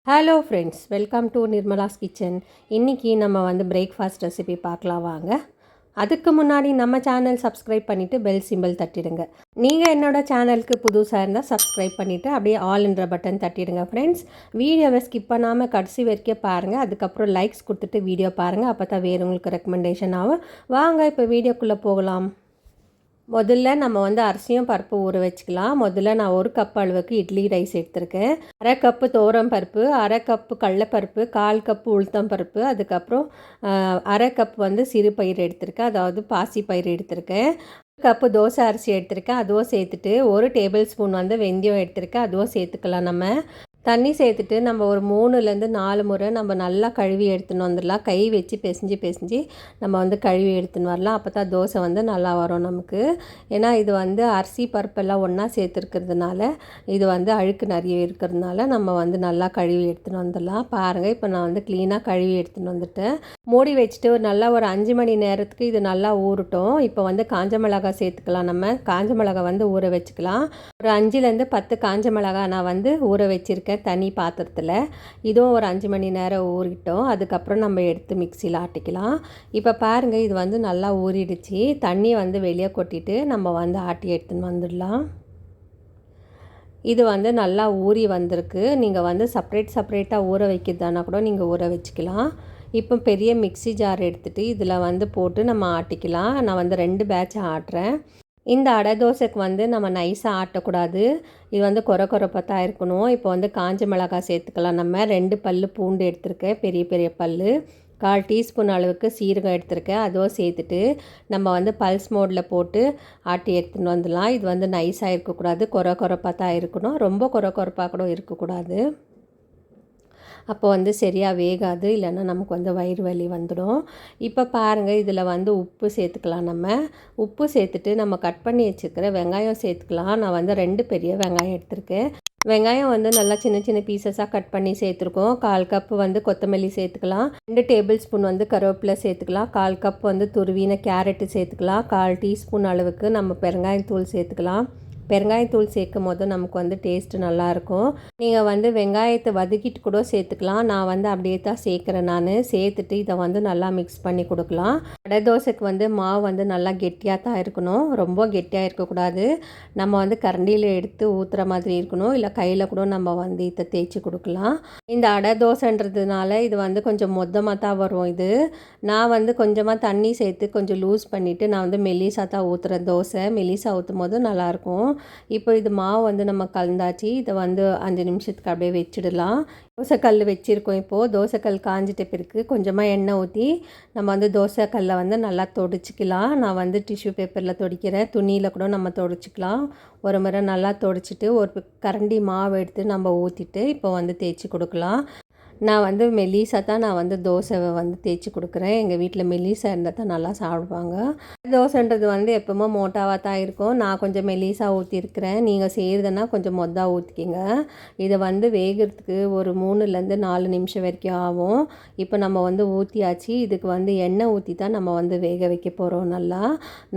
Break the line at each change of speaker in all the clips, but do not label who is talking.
Hello friends, welcome to Nirmala's kitchen. இன்றைக்கி நம்ம வந்து பிரேக்ஃபாஸ்ட் ரெசிபி பார்க்கலாம் வாங்க. அதுக்கு முன்னாடி நம்ம சேனல் சப்ஸ்கிரைப் பண்ணிவிட்டு பெல் சிம்பிள் தட்டிடுங்க. நீங்கள் என்னோடய சேனலுக்கு புதுசாக இருந்தால் சப்ஸ்கிரைப் பண்ணிவிட்டு அப்படியே ஆல்ன்ற பட்டன் தட்டிடுங்க ஃப்ரெண்ட்ஸ். வீடியோவை ஸ்கிப் பண்ணாமல் கடைசி வரைக்கும் பாருங்கள். அதுக்கப்புறம் லைக்ஸ் கொடுத்துட்டு வீடியோ பாருங்கள். அப்போ தான் வேறு உங்களுக்கு ரெக்கமெண்டேஷன் ஆகும். வாங்க இப்போ வீடியோக்குள்ளே போகலாம். முதல்ல நம்ம வந்து அரிசியும் பருப்பு ஊற வச்சுக்கலாம். முதல்ல நான் 1 கப் அளவுக்கு இட்லி ரைஸ் எடுத்திருக்கேன். 1/2 கப்பு துவரம் பருப்பு, 1/2 கப்பு கடலைப்பருப்பு, 1/4 கப்பு உளுத்தம் பருப்பு, அதுக்கப்புறம் 1/2 கப் வந்து சிறு பயிர் எடுத்திருக்கேன், அதாவது பாசி பயிர் எடுத்திருக்கேன். 1 கப்பு தோசை அரிசி எடுத்திருக்கேன், அதுவும் சேர்த்துட்டு 1 டேபிள் ஸ்பூன் வந்து வெந்தயம் எடுத்திருக்கேன், அதுவும் சேர்த்துக்கலாம். நம்ம தண்ணி சேர்த்துட்டு நம்ம ஒரு 3லேருந்து 4 முறை நம்ம நல்லா கழுவி எடுத்துன்னு வந்துடலாம். கை வச்சு பிசைஞ்சு நம்ம வந்து கழுவி எடுத்துன்னு வரலாம். அப்போ தான் தோசை வந்து நல்லா வரும் நமக்கு. ஏன்னா இது வந்து அரிசி பருப்பெல்லாம் ஒன்றா சேர்த்துருக்கிறதுனால இது வந்து அழுக்கு நிறைய இருக்கிறதுனால நம்ம வந்து நல்லா கழுவி எடுத்துன்னு வந்துடலாம். பாருங்கள், இப்போ நான் வந்து க்ளீனாக கழுவி எடுத்துன்னு வந்துட்டேன். மூடி வச்சுட்டு ஒரு 5 மணி நேரத்துக்கு இது நல்லா ஊறட்டும். இப்போ வந்து காஞ்ச மிளகாய் சேர்த்துக்கலாம். நம்ம காஞ்ச மிளகாய் வந்து ஊற வச்சுக்கலாம். ஒரு 5லேருந்து 10 காஞ்ச மிளகாய் நான் வந்து ஊற வச்சுருக்கேன் தனி பாத்திரத்தில். இதுவும் ஒரு 5 மணி நேரம் ஊறிட்டோம். அதுக்கப்புறம் நம்ம எடுத்து மிக்சியில் ஆட்டிக்கலாம். இப்போ பாருங்கள், இது வந்து நல்லா ஊறிடுச்சு. தண்ணியை வந்து வெளியே கொட்டிட்டு நம்ம வந்து ஆட்டி எடுத்துன்னு வந்துடலாம். இது வந்து நல்லா ஊறி வந்திருக்கு. நீங்கள் வந்து செப்பரேட்டாக ஊற வைக்கிறதானா கூட நீங்கள் ஊற வச்சுக்கலாம். இப்போ பெரிய மிக்சி ஜார் எடுத்துகிட்டு இதில் வந்து போட்டு நம்ம ஆட்டிக்கலாம். நான் வந்து 2 பேட்ச் ஆட்டுறேன். இந்த அடை தோசைக்கு வந்து நம்ம நைஸாக ஆட்டக்கூடாது. இது வந்து கொரப்பாக தான் இருக்கணும். இப்போ வந்து காஞ்ச மிளகாய் சேர்த்துக்கலாம். நம்ம 2 பல் பூண்டு எடுத்திருக்கேன், பெரிய பல். 1/4 டீஸ்பூன் அளவுக்கு சீரகம் எடுத்திருக்கேன், அதுவும் சேர்த்துட்டு நம்ம வந்து பல்ஸ் மோடில் போட்டு ஆட்டி எடுத்துன்னு வந்துடலாம். இது வந்து நைஸாக இருக்கக்கூடாது, கொரப்பாக தான் இருக்கணும். ரொம்ப கொரப்பாக கூட இருக்கக்கூடாது. அப்போ வந்து சரியாக வேகாது, இல்லைன்னா நமக்கு வந்து வயிறு வலி வந்துடும். இப்போ பாருங்கள், இதில் வந்து உப்பு சேர்த்துக்கலாம். நம்ம உப்பு சேர்த்துட்டு நம்ம கட் பண்ணி வச்சுருக்கிற வெங்காயம் சேர்த்துக்கலாம். நான் வந்து 2 பெரிய வெங்காயம் எடுத்திருக்கேன். வெங்காயம் வந்து நல்லா சின்ன பீசஸாக கட் பண்ணி சேர்த்துருக்கோம். 1/4 கப்பு வந்து கொத்தமல்லி சேர்த்துக்கலாம். 2 டேபிள் ஸ்பூன் வந்து கருவேப்பிலை சேர்த்துக்கலாம். 1/4 கப் வந்து துருவின கேரட்டு சேர்த்துக்கலாம். 1/4 டீஸ்பூன் அளவுக்கு நம்ம பெருங்காயத்தூள் சேர்த்துக்கலாம். பெருங்காயத்தூள் சேர்க்கும் போது நமக்கு வந்து டேஸ்ட்டு நல்லாயிருக்கும். நீங்கள் வந்து வெங்காயத்தை வதக்கிட்டு கூட சேர்த்துக்கலாம். நான் வந்து அப்படியே தான் சேர்க்குறேன். நான் சேர்த்துட்டு இதை வந்து நல்லா மிக்ஸ் பண்ணி கொடுக்கலாம். அடை தோசைக்கு வந்து மாவு வந்து நல்லா கெட்டியாக தான் இருக்கணும், ரொம்ப கெட்டியாக இருக்கக்கூடாது. நம்ம வந்து கரண்டியில் எடுத்து ஊற்றுற மாதிரி இருக்கணும், இல்லை கையில் கூட நம்ம வந்து இதை தேய்ச்சி கொடுக்கலாம். இந்த அடை தோசைன்றதுனால இது வந்து கொஞ்சம் மொத்தமாக தான் வரும். இது நான் வந்து கொஞ்சமாக தண்ணி சேர்த்து கொஞ்சம் லூஸ் பண்ணிவிட்டு நான் வந்து மெல்லிசாக தான் ஊற்றுறேன். தோசை மெல்லிசாக ஊற்றும் போது நல்லாயிருக்கும். இப்போ இது மாவு வந்து நம்ம கலந்தாச்சு. இதை வந்து 5 நிமிஷத்துக்கு அப்படியே வச்சிடலாம். தோசைக்கல் வச்சுருக்கோம். இப்போது தோசைக்கல் காஞ்சிட்ட பிறகு கொஞ்சமாக எண்ணெய் ஊற்றி நம்ம வந்து தோசைக்கல்லை வந்து நல்லா துடைச்சிக்கலாம். நான் வந்து டிஷ்யூ பேப்பரில் துடைக்கிறேன், துணியில் கூட நம்ம துடைச்சிக்கலாம். ஒரு முறை நல்லா துடைச்சிட்டு ஒரு கரண்டி மாவு எடுத்து நம்ம ஊற்றிட்டு இப்போ வந்து தேய்ச்சி கொடுக்கலாம். நான் வந்து மெல்லிசாக தான் நான் வந்து தோசை வந்து தேய்ச்சி கொடுக்குறேன். எங்கள் வீட்டில் மெல்லிசாக இருந்தால் தான் நல்லா சாப்பிடுவாங்க. தோசைன்றது வந்து எப்போவுமே மோட்டாவாக தான் இருக்கும். நான் கொஞ்சம் மெல்லிசாக ஊற்றிருக்கிறேன். நீங்கள் செய்கிறதுனா கொஞ்சம் மொத்தாக ஊற்றிக்கிங்க. இதை வந்து வேகிறதுக்கு ஒரு 3லேருந்து 4 நிமிஷம் வரைக்கும் ஆகும். இப்போ நம்ம வந்து ஊற்றியாச்சு. இதுக்கு வந்து எண்ணெய் ஊற்றி தான் நம்ம வந்து வேக வைக்க போகிறோம்.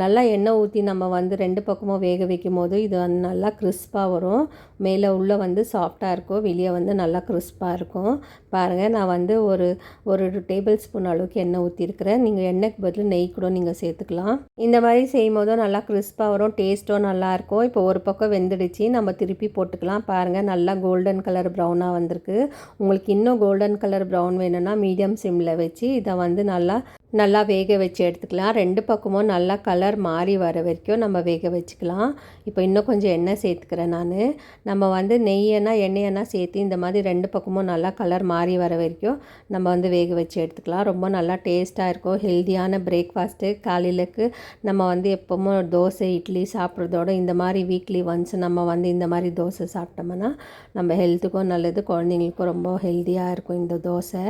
நல்லா எண்ணெய் ஊற்றி நம்ம வந்து 2 பக்கமும் வேக வைக்கும் போது இது வந்து நல்லா கிறிஸ்பாக வரும். மேலே உள்ளே வந்து சாஃப்டாக இருக்கும், வெளியே வந்து நல்லா கிறிஸ்பாக இருக்கும். பாருங்கள், நான் வந்து ஒரு டேபிள் ஸ்பூன் அளவுக்கு எண்ணெய் ஊற்றிருக்கிறேன். நீங்கள் எண்ணெய்க்கு பதில் நெய் கூட நீங்கள் சேர்த்துக்கலாம். இந்த மாதிரி செய்யும் போதும் நல்லா கிறிஸ்பாக வரும், டேஸ்ட்டும் நல்லாயிருக்கும். இப்போ ஒரு பக்கம் வெந்துடுச்சு, நம்ம திருப்பி போட்டுக்கலாம். பாருங்கள், நல்லா கோல்டன் கலர் ப்ரௌனாக வந்திருக்கு. உங்களுக்கு இன்னும் கோல்டன் கலர் ப்ரௌன் வேணும்னா மீடியம் சிம்மில் வச்சு இதை வந்து நல்லா வேக வச்சு எடுத்துக்கலாம். 2 பக்கமும் நல்லா கலர் மாறி வர வரைக்கும் நம்ம வேக வச்சுக்கலாம். இப்போ இன்னும் கொஞ்சம் எண்ணெய் சேர்த்துக்கிறேன். நம்ம வந்து எண்ணெயெண்ணா சேர்த்து இந்த மாதிரி 2 பக்கமும் நல்லா கலர் மாறி வர வரைக்கும் நம்ம வந்து வேக வச்சு எடுத்துக்கலாம். ரொம்ப நல்லா டேஸ்ட்டாக இருக்கும். ஹெல்த்தியான பிரேக்ஃபாஸ்ட்டு காலையிலக்கு நம்ம வந்து எப்போவும் தோசை இட்லி சாப்பிட்றதோட இந்த மாதிரி வீக்லி ஒன்ஸ் நம்ம வந்து இந்த மாதிரி தோசை சாப்பிட்டோம்னா நம்ம ஹெல்த்துக்கும் நல்லது, குழந்தைங்களுக்கும் ரொம்ப ஹெல்த்தியாக இருக்கும் இந்த தோசை.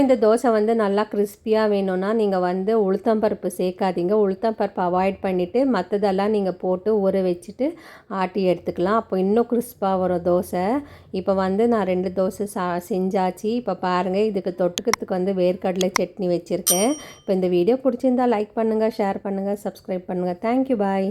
இந்த தோசை வந்து நல்லா கிறிஸ்பியாக வேணும்னா நீங்கள் வந்து உளுத்தம்பருப்பு சேர்க்காதீங்க. உளுத்தம்பருப்பு அவாய்ட் பண்ணிவிட்டு மற்றதெல்லாம் நீங்கள் போட்டு ஊற வச்சுட்டு ஆட்டி எடுத்துக்கலாம். அப்போ இன்னும் கிறிஸ்பாக வரும் தோசை. இப்போ வந்து நான் 2 தோசை செஞ்சாச்சு. இப்போ பாருங்கள், இதுக்கு தொட்டுக்கிறதுக்கு வந்து வேர்க்கடலை சட்னி வச்சுருக்கேன். இப்போ இந்த வீடியோ பிடிச்சிருந்தால் லைக் பண்ணுங்கள், ஷேர் பண்ணுங்கள், சப்ஸ்கிரைப் பண்ணுங்கள். தேங்க்யூ, பாய்.